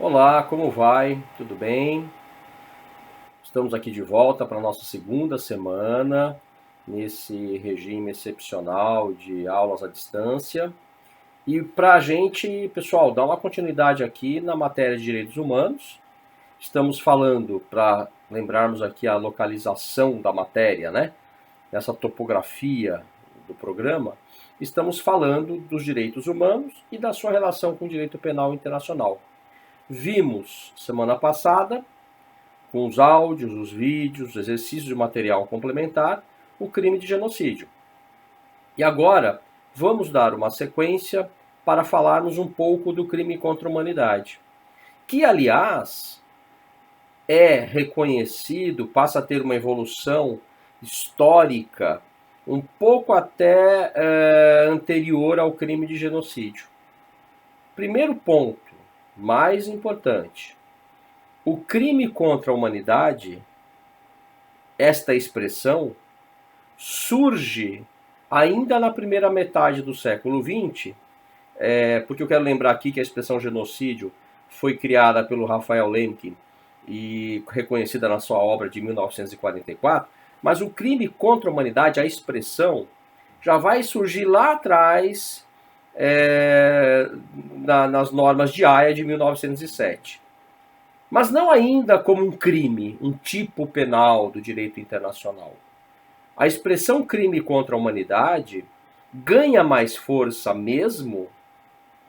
Olá, como vai? Tudo bem? Estamos aqui de volta para a nossa segunda semana, nesse regime excepcional de aulas à distância. E para a gente, pessoal, dar uma continuidade aqui na matéria de direitos humanos, estamos falando, para lembrarmos aqui a localização da matéria, né? Essa topografia do programa, estamos falando dos direitos humanos e da sua relação com o direito penal internacional. Vimos semana passada, com os áudios, os vídeos, os exercícios de material complementar, o crime de genocídio. E agora vamos dar uma sequência para falarmos um pouco do crime contra a humanidade, que, aliás, é reconhecido, passa a ter uma evolução histórica um pouco até anterior ao crime de genocídio. Primeiro ponto, mais importante: o crime contra a humanidade, esta expressão, surge ainda na primeira metade do século XX, porque eu quero lembrar aqui que a expressão genocídio foi criada pelo Raphael Lemkin e reconhecida na sua obra de 1944, mas o crime contra a humanidade, a expressão, já vai surgir lá atrás, nas normas de Haia de 1907. Mas não ainda como um crime, um tipo penal do direito internacional. A expressão crime contra a humanidade ganha mais força mesmo,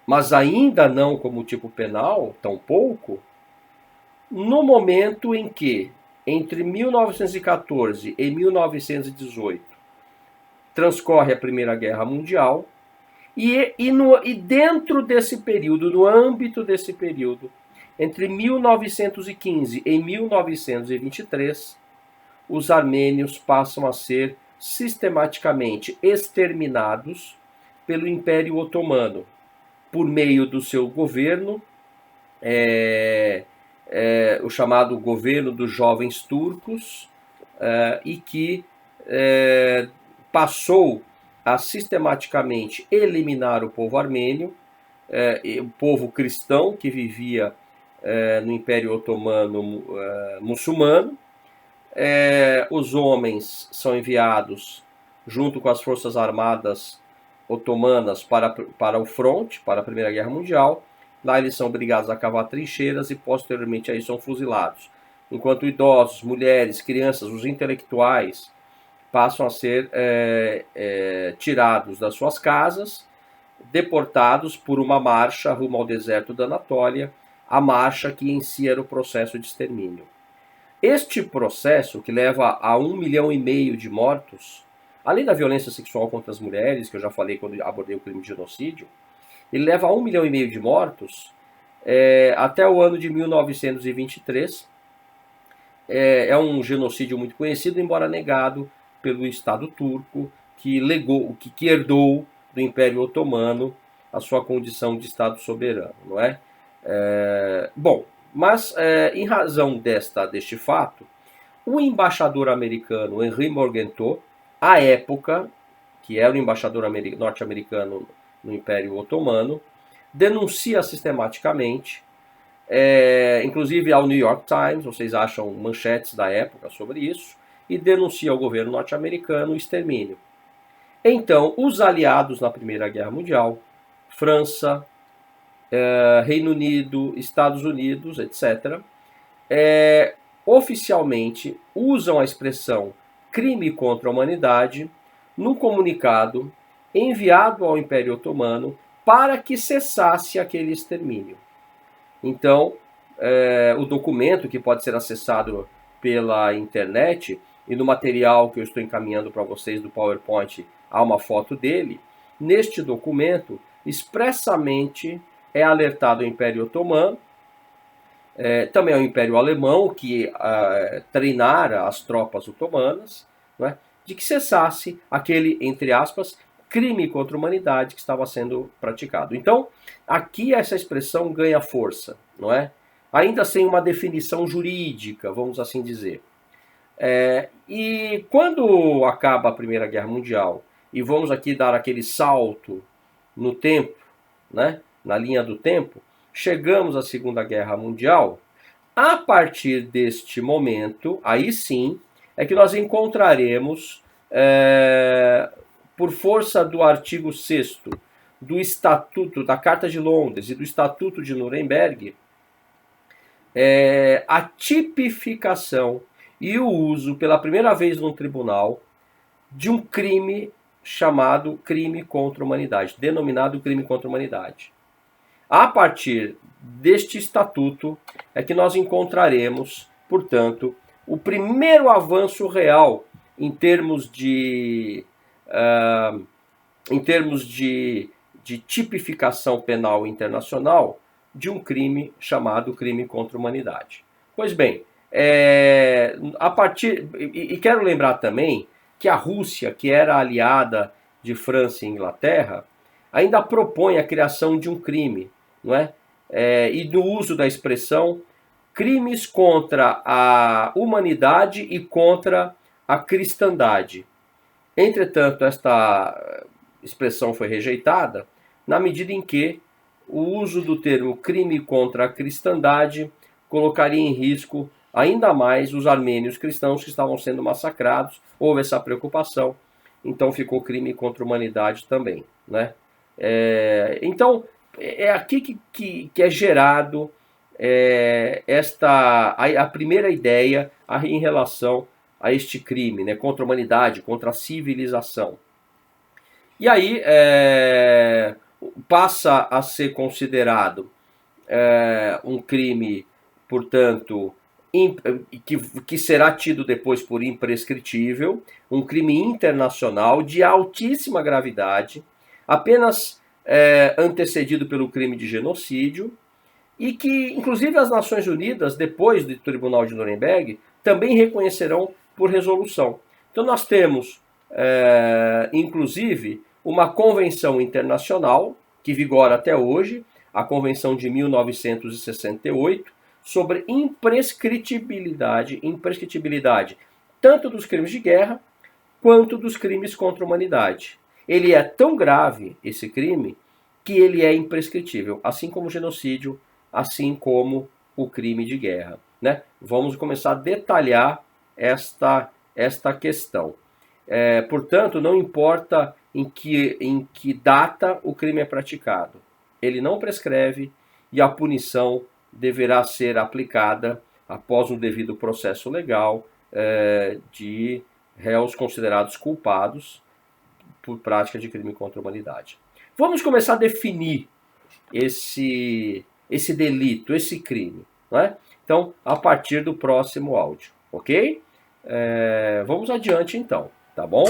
mas ainda não como tipo penal, tampouco, no momento em que, entre 1914 e 1918, transcorre a Primeira Guerra Mundial, e dentro desse período, no âmbito desse período, entre 1915 e 1923, os armênios passam a ser sistematicamente exterminados pelo Império Otomano, por meio do seu governo, o chamado governo dos jovens turcos, e que passou a sistematicamente eliminar o povo armênio, o povo cristão que vivia no Império Otomano muçulmano. Os homens são enviados junto com as forças armadas otomanas para o fronte, para a Primeira Guerra Mundial. Lá eles são obrigados a cavar trincheiras e posteriormente aí são fuzilados. Enquanto idosos, mulheres, crianças, os intelectuais passam a ser tirados das suas casas, deportados por uma marcha rumo ao deserto da Anatólia, a marcha que em si era o processo de extermínio. Este processo, que leva a 1,5 milhão de mortos, além da violência sexual contra as mulheres, que eu já falei quando abordei o crime de genocídio, ele leva a 1,5 milhão de mortos até o ano de 1923. É um genocídio muito conhecido, embora negado pelo Estado turco, que herdou do Império Otomano a sua condição de Estado soberano, não é? Bom, mas em razão deste fato, o embaixador americano Henry Morgenthau, à época, que era o embaixador norte-americano no Império Otomano, denuncia sistematicamente, inclusive ao New York Times, vocês acham manchetes da época sobre isso, e denuncia ao governo norte-americano o extermínio. Então, os aliados na Primeira Guerra Mundial, França, Reino Unido, Estados Unidos, etc., oficialmente usam a expressão crime contra a humanidade num comunicado enviado ao Império Otomano para que cessasse aquele extermínio. Então, o documento, que pode ser acessado pela internet, e no material que eu estou encaminhando para vocês do PowerPoint há uma foto dele, neste documento expressamente é alertado o Império Otomano, também ao Império Alemão, que treinara as tropas otomanas, né, de que cessasse aquele, entre aspas, crime contra a humanidade que estava sendo praticado. Então, aqui essa expressão ganha força, não é? Ainda sem uma definição jurídica, vamos assim dizer. E quando acaba a Primeira Guerra Mundial, e vamos aqui dar aquele salto no tempo, né, na linha do tempo, chegamos à Segunda Guerra Mundial, a partir deste momento, aí sim, é que nós encontraremos, por força do artigo 6º do Estatuto da Carta de Londres e do Estatuto de Nuremberg, a tipificação e o uso pela primeira vez no tribunal de um crime chamado crime contra a humanidade, denominado crime contra a humanidade. A partir deste estatuto é que nós encontraremos, portanto, o primeiro avanço real em termos de tipificação penal internacional de um crime chamado crime contra a humanidade. Pois bem, e quero lembrar também que a Rússia, que era aliada de França e Inglaterra, ainda propõe a criação de um crime, não é? E do uso da expressão crimes contra a humanidade e contra a cristandade. Entretanto, esta expressão foi rejeitada na medida em que o uso do termo crime contra a cristandade colocaria em risco ainda mais os armênios cristãos que estavam sendo massacrados. Houve essa preocupação, então ficou crime contra a humanidade também, né? Então, é aqui que é gerado a primeira ideia em relação a este crime, né, contra a humanidade, contra a civilização. E aí passa a ser considerado um crime, portanto, que será tido depois por imprescritível, um crime internacional de altíssima gravidade, apenas antecedido pelo crime de genocídio, e que, inclusive, as Nações Unidas, depois do Tribunal de Nuremberg, também reconhecerão por resolução. Então nós temos, inclusive, uma convenção internacional, que vigora até hoje, a Convenção de 1968, sobre imprescritibilidade tanto dos crimes de guerra quanto dos crimes contra a humanidade. Ele é tão grave, esse crime, que ele é imprescritível, assim como o genocídio, assim como o crime de guerra, né? Vamos começar a detalhar esta questão. Portanto, não importa em que data o crime é praticado, ele não prescreve e a punição deverá ser aplicada após um devido processo legal de réus considerados culpados por prática de crime contra a humanidade. Vamos começar a definir esse delito, esse crime, não é? Então, a partir do próximo áudio, ok? Vamos adiante então, tá bom?